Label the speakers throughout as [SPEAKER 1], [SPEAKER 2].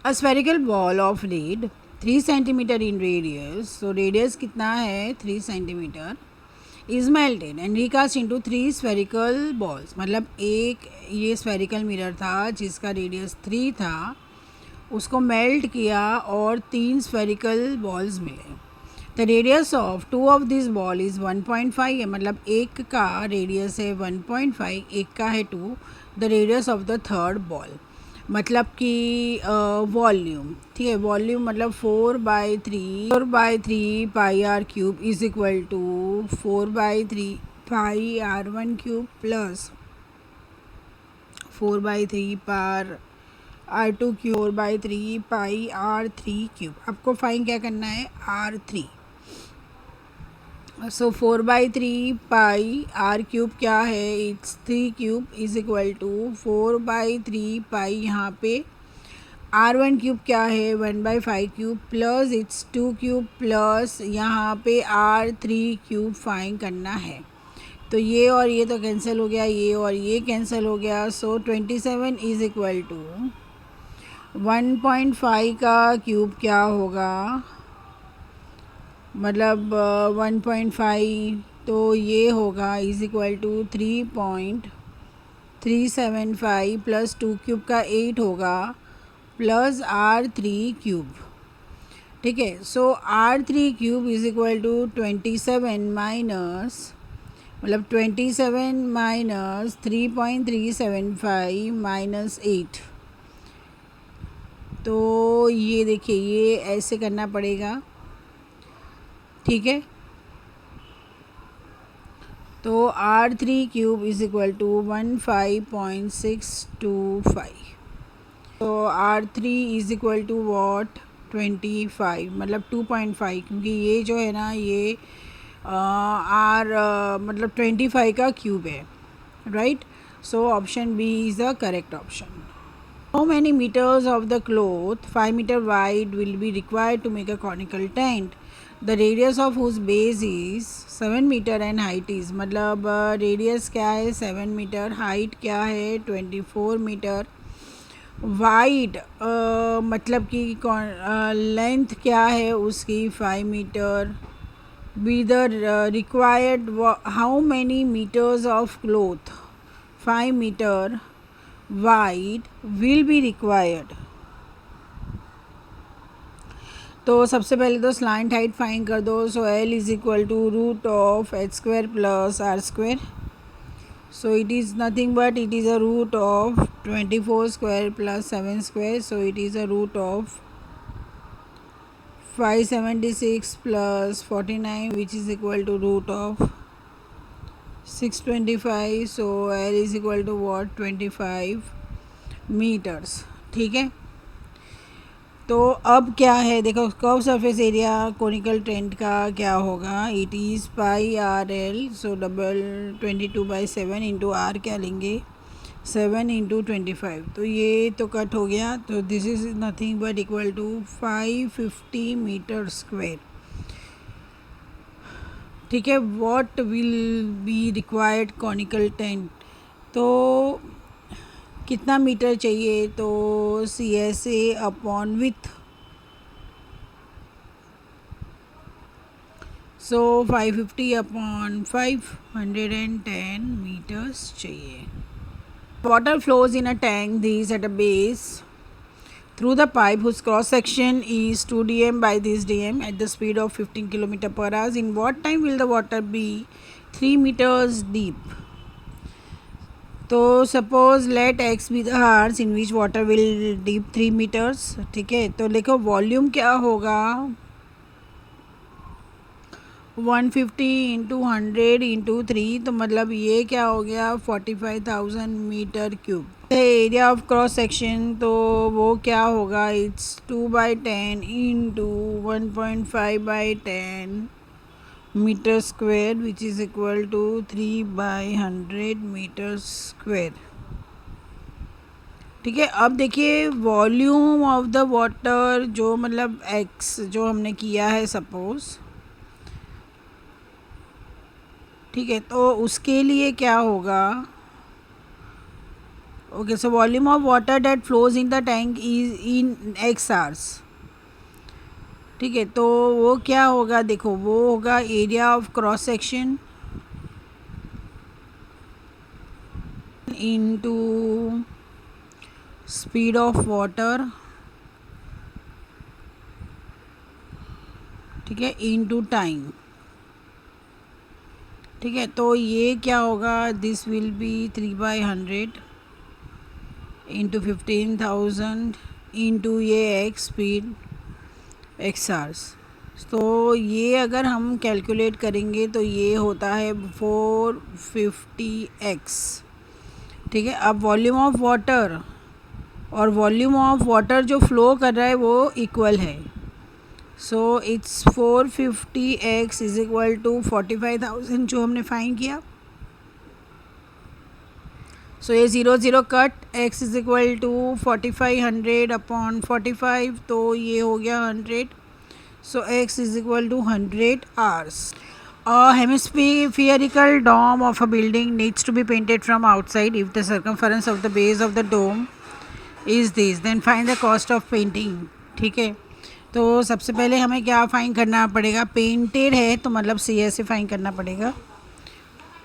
[SPEAKER 1] A spherical ball of lead 3 centimetre in radius, so radius कितना है 3 centimetre, is melted and recast into 3 spherical balls. मतलब एक ये spherical mirror था जिसका रेडियस 3 था, उसको मेल्ट किया और 3 स्फेरिकल बॉल्स मिले। The radius of 2 of this ball is 1.5 है, मतलब एक का रेडियस है 1.5, एक का है 2। The radius of the third ball, मतलब कि वॉल्यूम, ठीक है, वॉल्यूम मतलब 4/3 pi R cube is equal to 4/3 pi R1 cube plus 4/3 pi R2 cube 4/3 pi R3 cube. आपको फाइन क्या करना है R3। सो 4/3 पाई R क्यूब क्या है, it's 3 cube is equal to 4/3 pi, यहाँ पे R1 क्यूब क्या है 1/5 cube plus it's 2 cube plus यहाँ पे R3 क्यूब फाइन करना है। तो ये और ये तो कैंसिल हो गया, ये और ये कैंसिल हो गया। सो 27 इज इक्वल टू 1.5 का क्यूब क्या होगा, मतलब 1.5, तो ये होगा is equal to 3.375 plus 2 cube का 8 होगा प्लस R3 क्यूब। ठीक है, so R3 cube is equal to 27 minus, मतलब 27 माइनस 3.375 माइनस 8। तो ये देखिए ये ऐसे करना पड़ेगा, ठीक है। तो R3 cube is equal to 15.625। तो R3 is equal to what 25, मतलब 2.5, क्योंकि ये जो है ना ये मतलब 25 का क्यूब है, right. So option B is the correct option. How many meters of the cloth 5 meter wide will be required to make a conical tent? The radius of whose base is 7 meter and height is, मतलब radius क्या है 7 metre, height क्या है 24 metre, wide मतलब कि length क्या है उसकी 5 metre, be the required how many metres of cloth 5 metre wide will be required. तो सबसे पहले तो स्लाइंट हाइट फाइंड कर दो। So L is equal to root of H square plus R square. So it is nothing but it is a root of 24 square plus 7 square. So it is a root of 576 plus 49 which is equal to root of 625। So L is equal to what 25 metres, ठीक है। तो अब क्या है देखो, curved surface area conical tent का क्या होगा, it is pi R L. So double 22/7 into R क्या लेंगे 7 इंटू 25, तो ये तो कट हो गया। तो this is nothing but equal to 550 metre square, ठीक है। What will be required conical tent, तो कितना मीटर चाहिए, तो C S A upon width. So 550 upon 510 metres चाहिए। Water flows in a tank this at a base through the pipe whose cross section is 2 dm by this dm at the speed of 15 km/h. In what time will the water be 3 meters deep? तो suppose let X be the hours in which water will deep 3 metres, ठीक है। तो देखो volume क्या होगा 150 into 100 into 3, तो मतलब ये क्या हो गया 45,000 metre cube. Area of cross section तो वो क्या होगा, it's 2/10 into 1.5/10 metre square which is equal to 3/100 metre square, ठीक है। अब देखिए वॉल्यूम ऑफ द वाटर जो मतलब एक्स जो हमने किया है सपोज़, ठीक है, तो उसके लिए क्या होगा okay, so volume of water that flows in the tank is in X hours. ठीक है, तो वो क्या होगा, देखो वो होगा area of cross section into speed of water. ठीक है, इनटू टाइम. ठीक है, तो ये क्या होगा, this will be 3/100 into 15,000 into ये एक्स स्पीड एक्स आवर्स. तो ये अगर हम कैलकुलेट करेंगे तो ये होता है 450x. ठीक है, अब वॉल्यूम ऑफ वाटर और वॉल्यूम ऑफ वाटर जो फ्लो कर रहा है वो इक्वल है. So it's 450x is equal to 45,000 जो हमने फाइंड किया. सो ये 0 0 cut, x is equal to 4500 upon 45, तो ये हो गया 100. So x is equal to 100 hours. A hemispherical dome of a building needs to be painted from outside. If the circumference of the base of the dome is this, then find the cost of painting. ठीक है, तो सबसे पहले हमें क्या fine करना पड़ेगा, painted है तो मतलब सी एस ए फाइन करना पड़ेगा.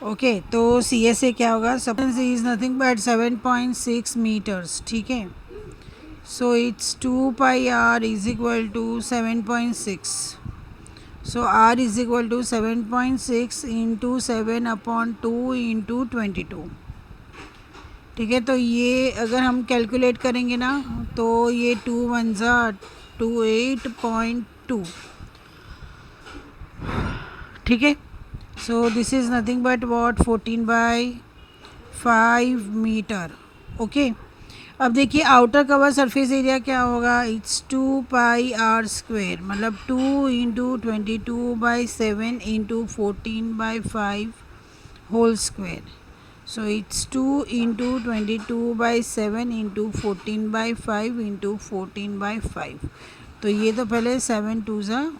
[SPEAKER 1] ओके, तो सी एस ए क्या होगा, substance is nothing but 7.6 metres. ठीक है, so it's 2 pi R is equal to 7.6. So R is equal to 7.6 into 7 upon 2 into 22. ठीक है, तो ये अगर हम कैलकुलेट करेंगे ना तो ये 2 1 28.2. ठीक है, so this is nothing but what 14/5 metre. Okay, अब देखिए आउटर कवर सरफेस एरिया क्या होगा, इट्स 2 पाई आर स्क्वेयर, मतलब 2 into 22/7 into 14/5 whole square. So it's 2 into 22/7 into 14/5 into 14/5. तो ये तो पहले 7 2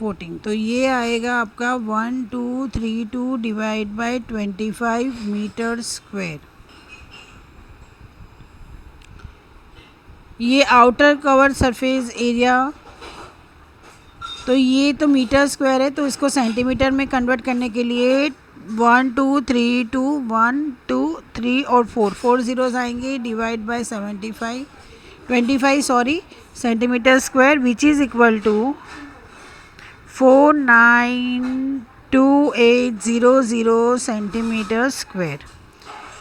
[SPEAKER 1] 14, तो ये आएगा आपका 1232 डिवाइड बाई 25 मीटर स्क्वेयर. ये आउटर कवर सरफेस एरिया, तो ये तो मीटर स्क्वायर है, तो इसको सेंटीमीटर में कन्वर्ट करने के लिए 1 2 3 2 1 2 3 और 4 zeros आएंगे, divide by 25 centimetre square, which is equal to 492800 centimetre square.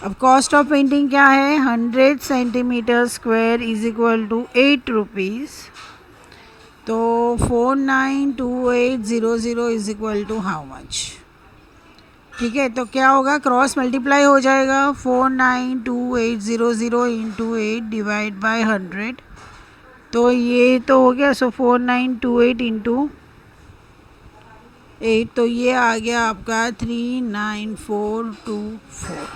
[SPEAKER 1] अब कॉस्ट ऑफ पेंटिंग क्या है, 100 centimetre square is equal to 8 rupees. तो 492800 is equal to how much. ठीक है, तो क्या होगा, क्रॉस मल्टीप्लाई हो जाएगा, 492800 इंटू 8 डिवाइड बाय 100. तो ये तो हो गया, सो 4928 इंटू 8, तो ये आ गया आपका 39424.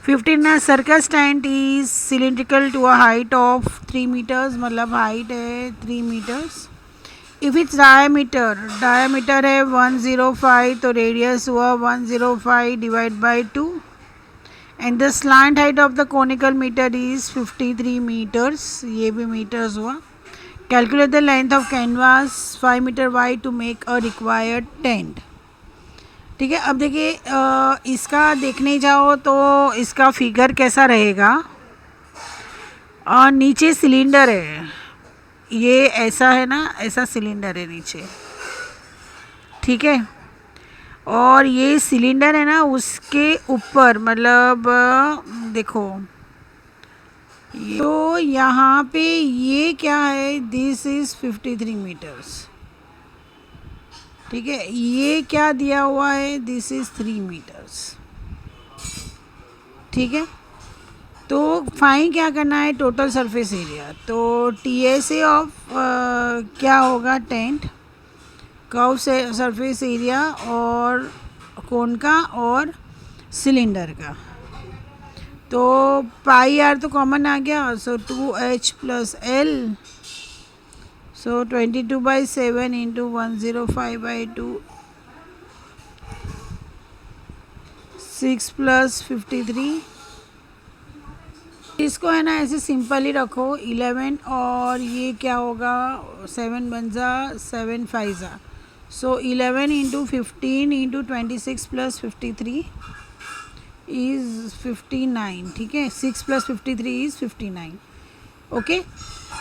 [SPEAKER 1] 15 circus tent is cylindrical to a height of 3 metres, मतलब हाइट है 3 मीटर्स. इफ़ इट्स डायमीटर है 105, तो रेडियस हुआ 105 divide by 2. And the slant height of the conical metre is 53 metres, ये भी मीटर्स हुआ. Calculate the length of canvas 5 metre wide to make a required tent. ठीक है, अब देखिए इसका देखने जाओ तो इसका फिगर कैसा रहेगा, और नीचे सिलेंडर है, ये ऐसा है ना, ऐसा सिलेंडर है नीचे. ठीक है, और ये सिलेंडर है ना, उसके ऊपर मतलब देखो, तो यहाँ पे ये क्या है, दिस इज़ 53 मीटर्स. ठीक है, ये क्या दिया हुआ है, दिस इज़ 3 मीटर्स. ठीक है, तो फाइन क्या करना है, टोटल सरफेस एरिया. तो TSA ऑफ क्या होगा, टेंट कर्व से सरफेस एरिया और कोन का और सिलेंडर का. तो पाई आर तो कॉमन आ गया, सो 2H प्लस L. सो 22/7 इंटू 105/2, 6 प्लस 53 इसको है ना ऐसे सिंपल ही रखो 11 और ये क्या होगा 7 बन जा 7 5 जा सो 11 इंटू 15 इंटू 26 प्लस 53 इज़ 59 ठीक है 6 प्लस 53 इज़ 59 ओके।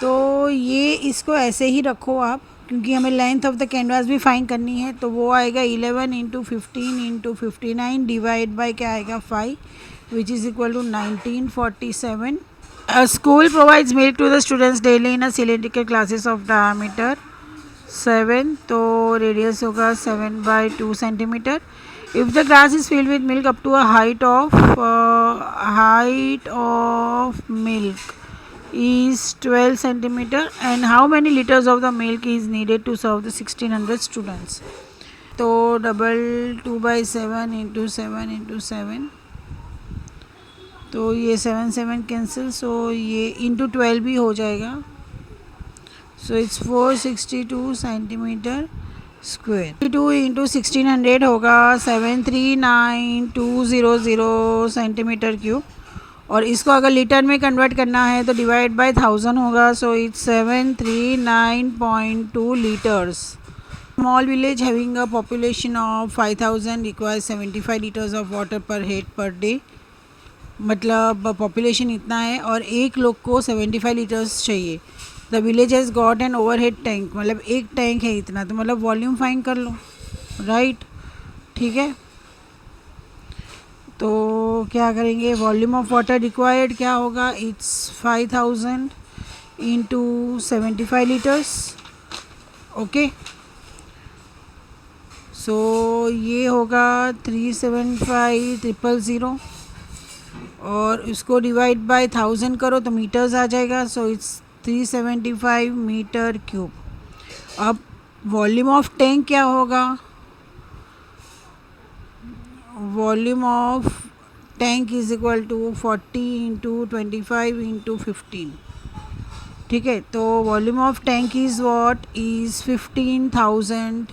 [SPEAKER 1] तो ये इसको ऐसे ही रखो आप क्योंकि हमें लेंथ ऑफ द कैनवास भी फाइंड करनी है तो वो आएगा 11 इंटू 15 इंटू 59 डिवाइड बाई क्या आएगा 5 which is equal to 1947. A school provides milk to the students daily in a cylindrical glasses of diameter 7 तो radius होगा 7 by 2 centimeter. If the glass is filled with milk up to a height of milk is 12 centimeter and how many liters of the milk is needed to serve the 1600 students. तो double 2 by 7 into 7 into 7 तो ये 7 7 cancel so ये into 12 भी हो जाएगा so it's 462 centimetre square 2 into 1600 होगा 739200 centimetre cube और इसको अगर लीटर में कन्वर्ट करना है तो डिवाइड बाय 1000 होगा so it's 739.2 litres. Small village having a population of 5000 requires 75 litres of water पर हेड पर डे मतलब पॉपुलेशन इतना है और एक लोग को 75 लीटर्स चाहिए। The village has got an overhead tank मतलब एक टैंक है इतना तो मतलब वॉल्यूम फाइंड कर लो राइट ठीक है। तो क्या करेंगे वॉल्यूम ऑफ वाटर रिक्वायर्ड क्या होगा it's 5000 into 75 litres okay so ये होगा 375000 और इसको डिवाइड बाय 1000 करो तो मीटर्स आ जाएगा सो इट्स 375 मीटर क्यूब। अब वॉल्यूम ऑफ टैंक क्या होगा volume of tank is equal to 40 into 25 into 15 ठीक है। तो volume of tank is what is 15,000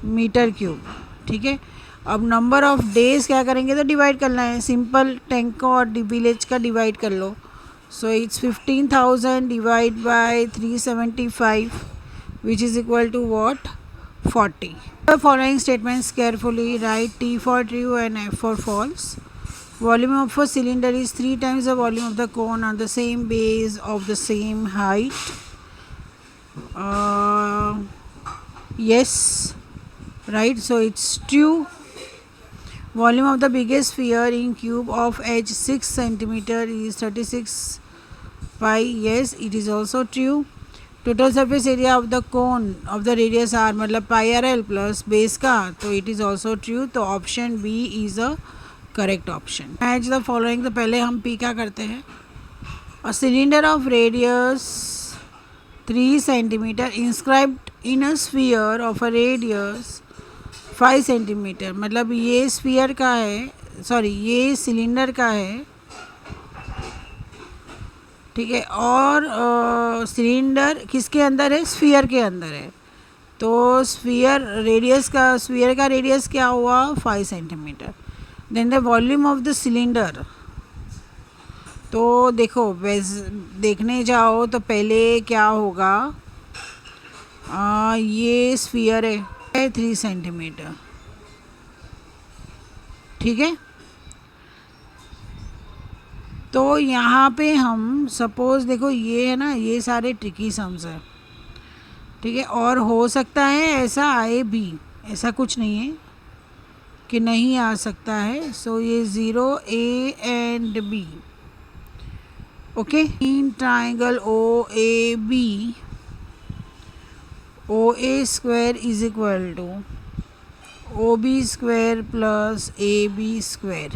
[SPEAKER 1] metre cube ठीक है। अब नंबर ऑफ़ डेज़ क्या करेंगे तो डिवाइड करना है सिंपल टैंक को और विलेज का डिवाइड कर लो so it's 15,000 divide by 375 which is equal to what 40. The following statements carefully write T for true and F for false. Volume of a cylinder is 3 times the volume of the cone on the same base of the same height. Yes, right, so it's true. Volume of the biggest sphere in cube of edge 6 centimeter is 36 pi. Yes, it is also true. Total surface area of the cone of the radius r मतलब pi r l plus base का तो it is also true. तो option B is a correct option. Match the following. तो पहले हम P क्या करते हैं a cylinder of radius 3 centimeter inscribed in a sphere of a radius 5 centimetre मतलब ये स्फीयर का है सॉरी ये सिलेंडर का है ठीक है और सिलेंडर किसके अंदर है स्फीयर के अंदर है तो स्फीयर का रेडियस क्या हुआ 5 centimetre then the volume of the cylinder तो देखो देखने जाओ तो पहले क्या होगा ये स्फीयर है 3 सेंटीमीटर ठीक है। तो यहाँ पे हम सपोज़ देखो ये है ना ये सारे ट्रिकी सम्स है ठीक है और हो सकता है ऐसा आए भी ऐसा कुछ नहीं है कि नहीं आ सकता है सो ये 0 A and B okay. In triangle O A B O A square is equal to O B square plus A B square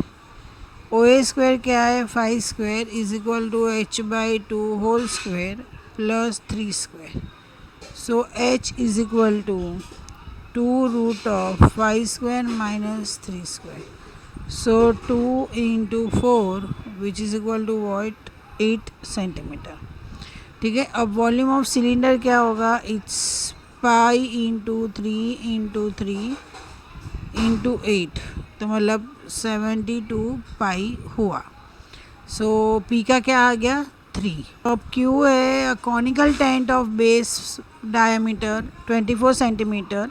[SPEAKER 1] O A square क्या है 5 square is equal to h by 2 whole square plus 3 square so h is equal to 2 root of 5 square minus 3 square so 2 into 4 which is equal to what 8 centimetre ठीक है। अब volume of cylinder क्या होगा it's pi into 3 into 3 into 8 तो मतलब 72 पाई हुआ सो P का क्या आ गया 3. अब क्यू है conical tent of base diameter 24 centimetre.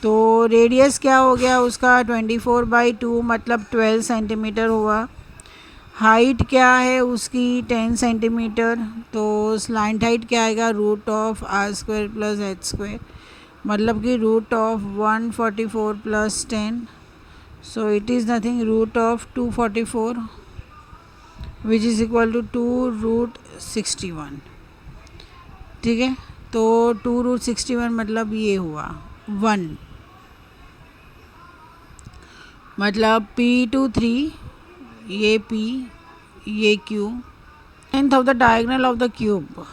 [SPEAKER 1] तो रेडियस क्या हो गया उसका 24/2 मतलब 12 सेंटीमीटर हुआ. हाइट क्या है उसकी 10 सेंटीमीटर. तो स्लैंट हाइट क्या आएगा root of R square plus H square मतलब कि root of 144 plus 10. So it is nothing root of 244 which is equal to 2√61. ठीक है. तो 2√61 मतलब ये हुआ 1 मतलब P2 3 ये P ये Q. Length of the diagonal of the cube.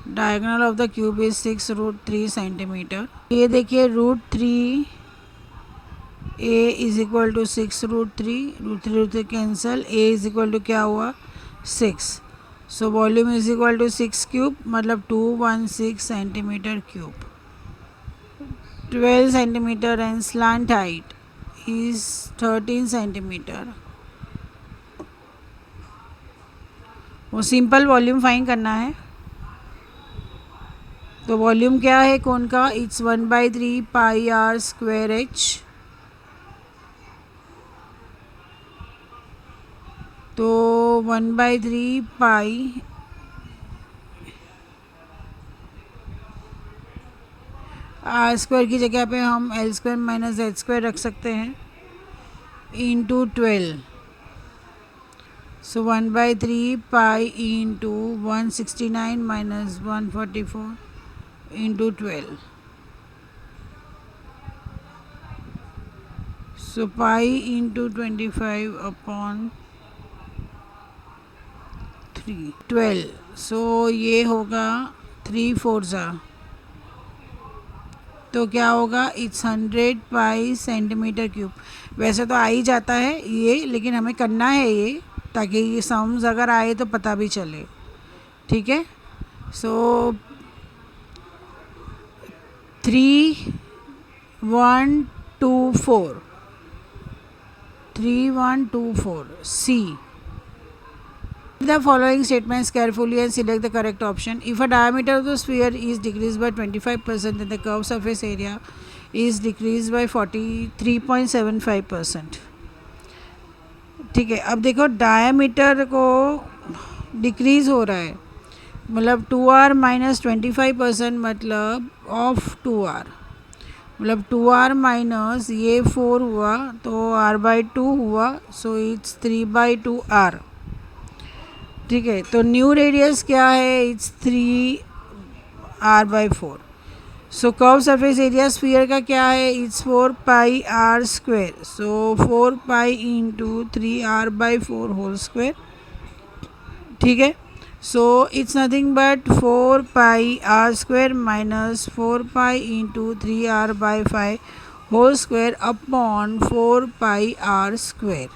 [SPEAKER 1] Diagonal of the cube is 6√3 centimetre. ये देखिए √3 a is equal to 6√3 √3 cancel. a is equal to क्या हुआ 6. So volume is equal to 6 cube मतलब 216 centimetre cube. 12 centimetre and slant height is 13 centimetre. वो simple volume find करना है. तो volume क्या है कौन का it's 1/3 pi R square H. तो 1/3 पाई आर स्क्वायर की जगह पे हम L square minus H square रख सकते हैं इंटू 12. सो 1/3 पाई इंटू 169 माइनस 144 इंटू 12. सो पाई इंटू 25/3 12. सो ये होगा 3/4 तो क्या होगा इट्स 100 पाई सेंटीमीटर क्यूब. वैसे तो आ ही जाता है ये लेकिन हमें करना है ये ताकि ये सम्स अगर आए तो पता भी चले. ठीक है. सो 3124 C. The following statements carefully and select the correct option. If a diameter of the sphere is decreased by 25% then the curved surface area is decreased by 43.75%. ठीक है. अब देखो डायमीटर को डिक्रीज़ हो रहा है मतलब 2r माइनस 25% मतलब ऑफ 2r मतलब 2r माइनस ये 4 हुआ तो r/2 हुआ. So it's 3/2r. ठीक है. तो न्यू रेडियस क्या है it's 3r/4. So curve surface area sphere का क्या है it's 4 pi R square. So 4 pi into 3r/4 whole square. ठीक है. So it's nothing but 4 pi R square minus 4 pi into 3r/5 whole square upon 4 pi R square.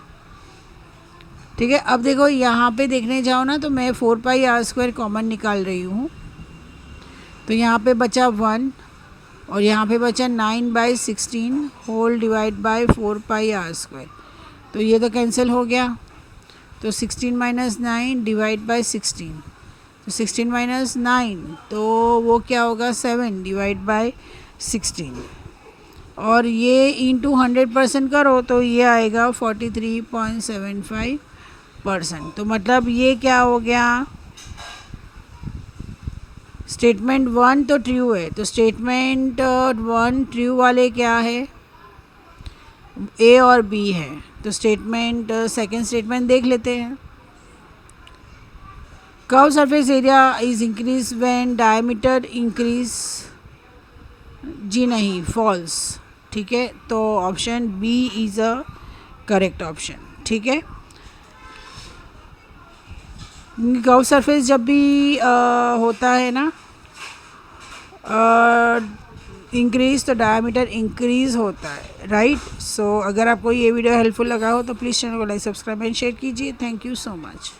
[SPEAKER 1] ठीक है. अब देखो यहाँ पे देखने जाओ ना तो मैं 4 पाई आर स्क्वायर कॉमन निकाल रही हूँ. तो यहाँ पे बचा 1 और यहाँ पे बचा 9/16 whole divide by 4 pi R square. तो ये तो कैंसिल हो गया. तो 16 माइनस 9 डिवाइड बाय 16. तो 16 माइनस 9 तो वो क्या होगा 7 डिवाइड बाय 16. और ये इंटू 100% करो तो ये आएगा 43.75%. तो मतलब ये क्या हो गया स्टेटमेंट 1 तो ट्रू है. तो स्टेटमेंट 1 ट्रू वाले क्या है ए और बी है. तो स्टेटमेंट सेकेंड स्टेटमेंट देख लेते हैं. Curve surface area is increase when diameter increase. जी नहीं फॉल्स. ठीक है. तो option B is a correct option. ठीक है. कर्व सरफेस जब भी होता है ना इंक्रीज तो डायमीटर इंक्रीज होता है. राइट. सो अगर आपको ये वीडियो हेल्पफुल लगा हो तो प्लीज़ चैनल को लाइक सब्सक्राइब एंड शेयर कीजिए. Thank you so much.